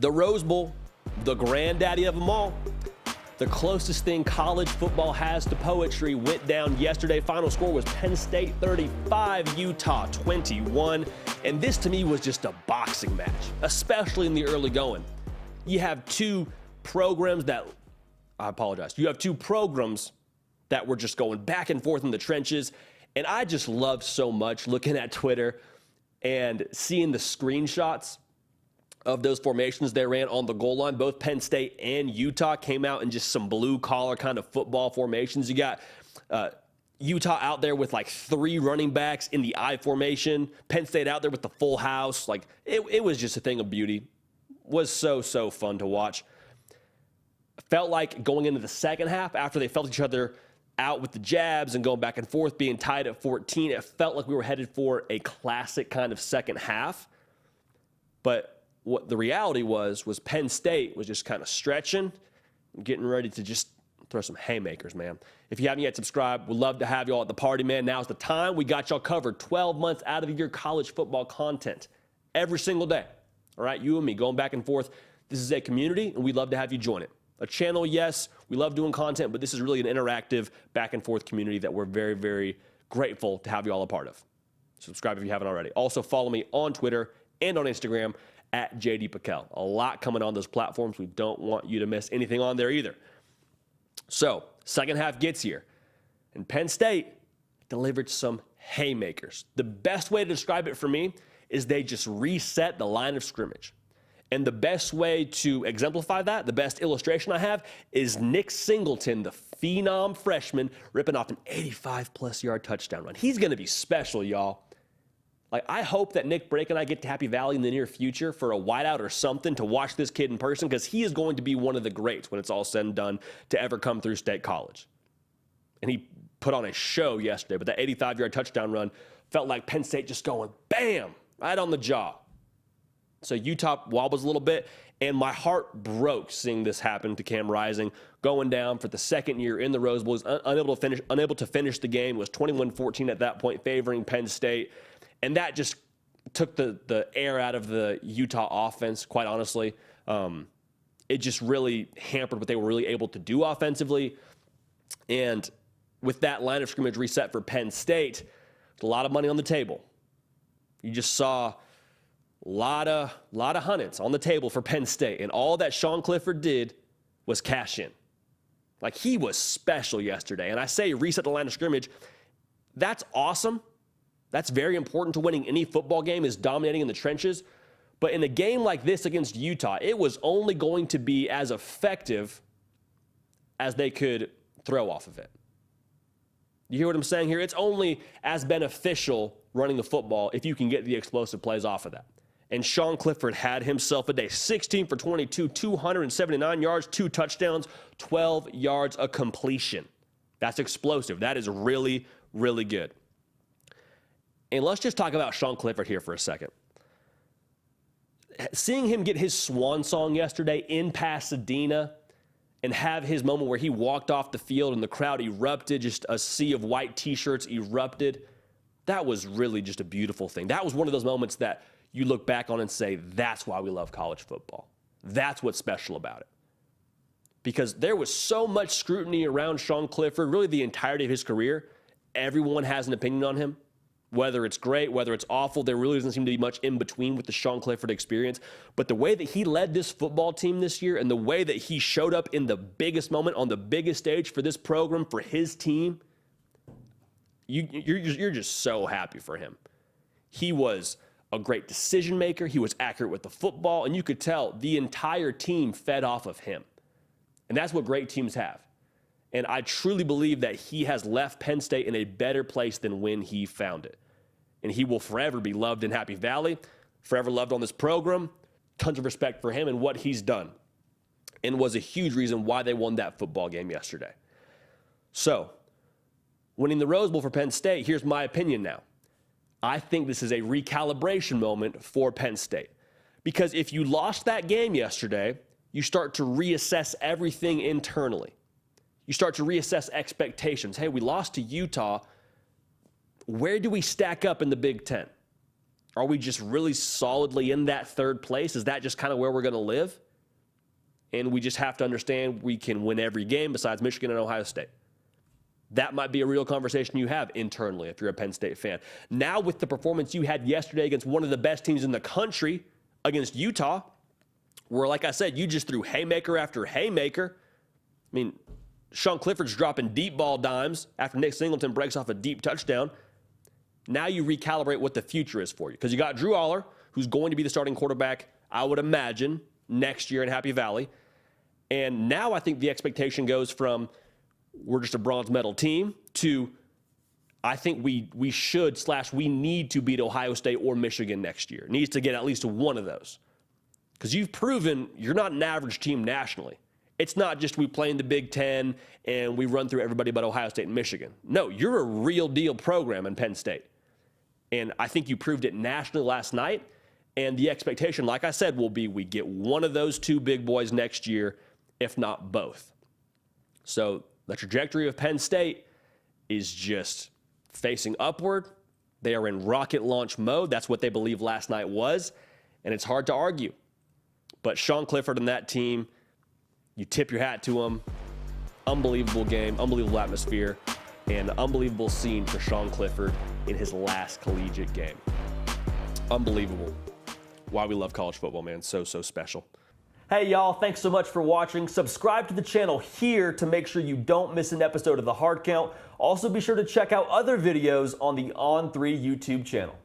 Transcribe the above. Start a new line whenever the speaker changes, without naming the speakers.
The Rose Bowl, the granddaddy of them all, the closest thing college football has to poetry, went down yesterday. Final score was Penn State 35, Utah 21. And this to me was just a boxing match, especially in the early going. You have two programs that, you have two programs that were just going back and forth in the trenches. And I just loved so much looking at Twitter and seeing the screenshots of those formations they ran on the goal line. Both Penn State and Utah came out in just some blue-collar kind of football formations. You got Utah out there with like 3 running backs in the I formation. Penn State out there with the full house. Like, it was just a thing of beauty. Was so fun to watch. Felt like going into the second half, after they felt each other out with the jabs and going back and forth, being tied at 14, it felt like we were headed for a classic kind of second half. But what the reality was Penn State was just kind of stretching, getting ready to just throw some haymakers, man. If you haven't yet subscribed, we'd love to have you all at the party, man. Now's the time. We got y'all covered 12 months out of the year college football content every single day. All right, you and me going back and forth. This is a community, and we'd love to have you join it. A channel, yes, we love doing content, but this is really an interactive back and forth community that we're very, very grateful to have you all a part of. Subscribe if you haven't already. Also, follow me on Twitter and on Instagram at JD Piquel. A lot coming on those platforms. We don't want you to miss anything on there either. So, second half gets here, and Penn State delivered some haymakers. The best way to describe it for me is they just reset the line of scrimmage. And the best way to exemplify that, the best illustration I have, is Nick Singleton, the phenom freshman, ripping off an 85-plus yard touchdown run. He's going to be special, y'all. Like, I hope that Nick Brake and I get to Happy Valley in the near future for a whiteout or something to watch this kid in person, because he is going to be one of the greats when it's all said and done to ever come through State College. And he put on a show yesterday, but that 85-yard touchdown run felt like Penn State just going, bam, right on the jaw. So Utah wobbles a little bit, and my heart broke seeing this happen to Cam Rising, going down for the second year in the Rose Bowl. He was unable to finish the game. It was 21-14 at that point, favoring Penn State. And that just took the air out of the Utah offense, quite honestly. It just really hampered what they were really able to do offensively. And with that line of scrimmage reset for Penn State, a lot of money on the table. You just saw a lot of hundreds on the table for Penn State. And all that Sean Clifford did was cash in. Like, he was special yesterday. And I say reset the line of scrimmage. That's awesome. That's very important to winning any football game, is dominating in the trenches. But in a game like this against Utah, it was only going to be as effective as they could throw off of it. You hear what I'm saying here? It's only as beneficial running the football if you can get the explosive plays off of that. And Sean Clifford had himself a day. 16 for 22, 279 yards, 2 touchdowns, 12 yards a completion. That's explosive. That is really, really good. And let's just talk about Sean Clifford here for a second. Seeing him get his swan song yesterday in Pasadena and have his moment where he walked off the field and the crowd erupted, just a sea of white T-shirts erupted, that was really just a beautiful thing. That was one of those moments that you look back on and say, that's why we love college football. That's what's special about it. Because there was so much scrutiny around Sean Clifford, really the entirety of his career. Everyone has an opinion on him. Whether it's great, whether it's awful, there really doesn't seem to be much in between with the Sean Clifford experience. But the way that he led this football team this year and the way that he showed up in the biggest moment on the biggest stage for this program, for his team, you're just so happy for him. He was a great decision maker. He was accurate with the football, and you could tell the entire team fed off of him. And that's what great teams have. And I truly believe that he has left Penn State in a better place than when he found it. And he will forever be loved in Happy Valley, forever loved on this program. Tons of respect for him and what he's done. And was a huge reason why they won that football game yesterday. So, winning the Rose Bowl for Penn State, here's my opinion now. I think this is a recalibration moment for Penn State. Because if you lost that game yesterday, you start to reassess everything internally. You start to reassess expectations. Hey, we lost to Utah. Where do we stack up in the Big Ten? Are we just really solidly in that third place? Is that just kind of where we're going to live? And we just have to understand we can win every game besides Michigan and Ohio State. That might be a real conversation you have internally if you're a Penn State fan. Now, with the performance you had yesterday against one of the best teams in the country, against Utah, where, like I said, you just threw haymaker after haymaker. I mean, Sean Clifford's dropping deep ball dimes after Nick Singleton breaks off a deep touchdown. Now you recalibrate what the future is for you, because you got Drew Aller, who's going to be the starting quarterback, I would imagine, next year in Happy Valley. And now I think the expectation goes from we're just a bronze medal team to I think we should / we need to beat Ohio State or Michigan next year. Needs to get at least one of those. Because you've proven you're not an average team nationally. It's not just we play in the Big Ten and we run through everybody but Ohio State and Michigan. No, you're a real deal program in Penn State. And I think you proved it nationally last night. And the expectation, like I said, will be we get one of those two big boys next year, if not both. So the trajectory of Penn State is just facing upward. They are in rocket launch mode. That's what they believe last night was. And it's hard to argue. But Sean Clifford and that team, you tip your hat to them. Unbelievable game, unbelievable atmosphere, and unbelievable scene for Sean Clifford in his last collegiate game. Unbelievable. Why we love college football, man. So special. Hey, y'all. Thanks so much for watching. Subscribe to the channel here to make sure you don't miss an episode of The Hard Count. Also, be sure to check out other videos on the On3 YouTube channel.